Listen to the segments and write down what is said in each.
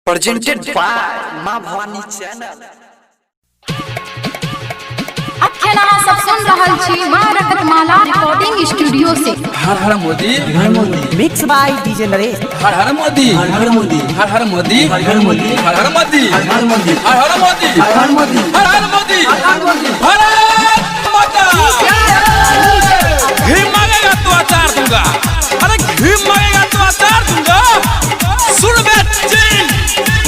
Presented by माँ Bhavani channel. अखेना सब सुन रहल छी माँ रकतमाला रिकॉर्डिंग स्टूडियो से। हर हर Modi, mix by DJ Naresh. हर हर मोदी, हर हर मोदी, हर हर मोदी, हर हर मोदी, हर हर मोदी, हर हर मोदी, हर हर मोदी, हर हर मोदी, हर हर मोदी, हर हर मोदी। भारत माता। घी मांगेगा तो अचार दूंगा, अरे घी मांगेगा तो अचार दूंगा। सुन बे चीन,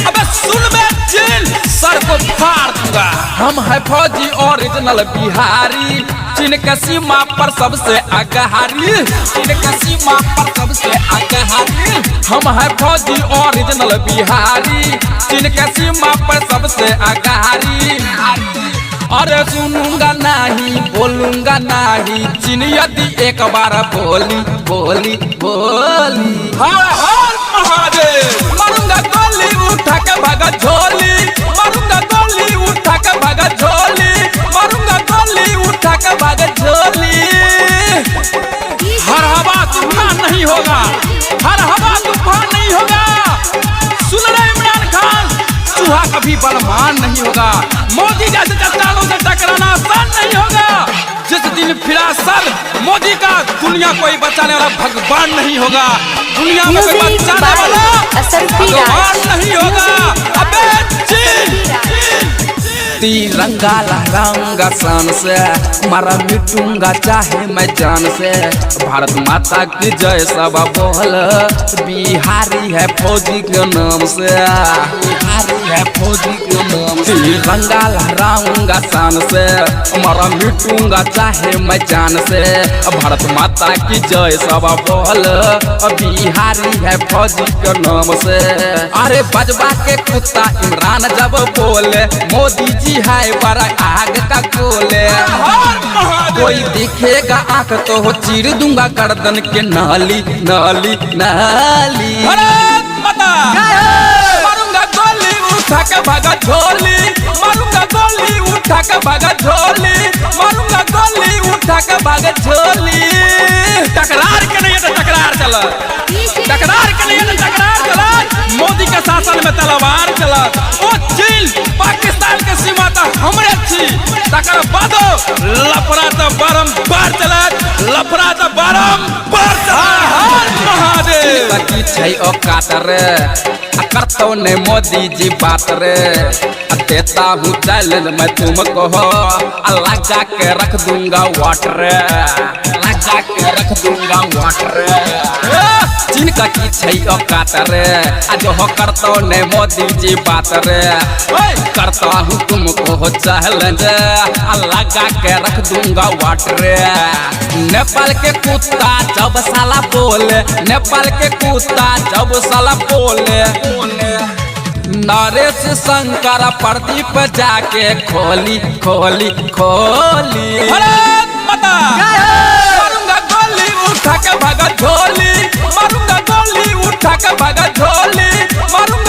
अबे सुन बे चीन, सर को फाड़ दूंगा। हम है फौजी ओरिजिनल बिहारी, चीन के सीमा पर सबसे आगहारी, चीन के सीमा पर सबसे आगहारी। हम है फौजी ओरिजिनल बिहारी, चीन के सीमा पर सबसे आगहारी। अरे सुनूंगा नहीं, बोलूंगा नहीं, चीन यदि एक बार बोली बोली बोली। हर हर महादेव। मारूंगा गोली उठा के भागा झोली, मारूंगा गोली उठा के भागा झोली, मारूंगा गोली उठा के भागा झोली। हर हवा तूफान नहीं होगा, हर हवा तूफान नहीं होगा। सुन रहे इमरान खान, चूहा कभी बलवान नहीं होगा। मोदी जैसे चट्टानों से टकराना आसान नहीं होगा। जिस दिन फिरा सर मोदी का, दुनिया कोई बचाने वाला भगवान नहीं होगा। दुनिया में कोई बचाने वाला भगवान नहीं होगा। अबे चीन, तिरंगा लहराऊंगा शान से, मारा मिटूंगा चाहे मैं जान से। भारत माता की जय सब बोल, बिहारी है फौजी के नाम से, बिहारी है फौजी के नाम से। तिरंगा लहराऊंगा शान से, मारा मिटूंगा चाहे मैं जान से। भारत माता की जय सब बोल, बिहारी है फौजी के नाम से। अरे बजबा के कुत्ता इमरान जब बोले, मोदी जी है बड़ा आग का गोले। कोई दिखेगा आंख तो हो चीर दूंगा गर्दन के नाली नाली नाली। मारूंगा गोली उठा के भागा झोली, मारूंगा गोली उठा के भागा झोली, मारूंगा गोली उठा के भागा झोली। टकरार के नहीं तो टकरार चला, टकरार के नहीं तो टकरार चला। मोदी के शासन में तलवार चला। ओ चीन पाकिस्तान के सीमा तक हमरे छी, तकर बादो लफड़ा तो बारंबार चला, लफड़ा तो बारंबार चला। हर महादेव। लगी छै औकात रे, करतो ने मोदी जी बात रे। देता हूँ चैलेंज मैं तुमको, अल्लाह जाके रख दूंगा वाटर, अल्लाह जाके रख दूंगा वाटर। चीन का की छै औकात रे, आज हो करतो ने मोदी जी बात रे। करता हूँ तुमको चैलेंज, अल्लाह जाके रख दूंगा वाटर। नेपाल के कुत्ता जब साला बोले, नेपाल के कुत्ता जब साला बोले, नरेश शंकर प्रदीप जाके खोली खोली खोली। मारूंगा गोली उठा के भागा झोली, मारूंगा गोली उठा के भागा झोली, मारूंगा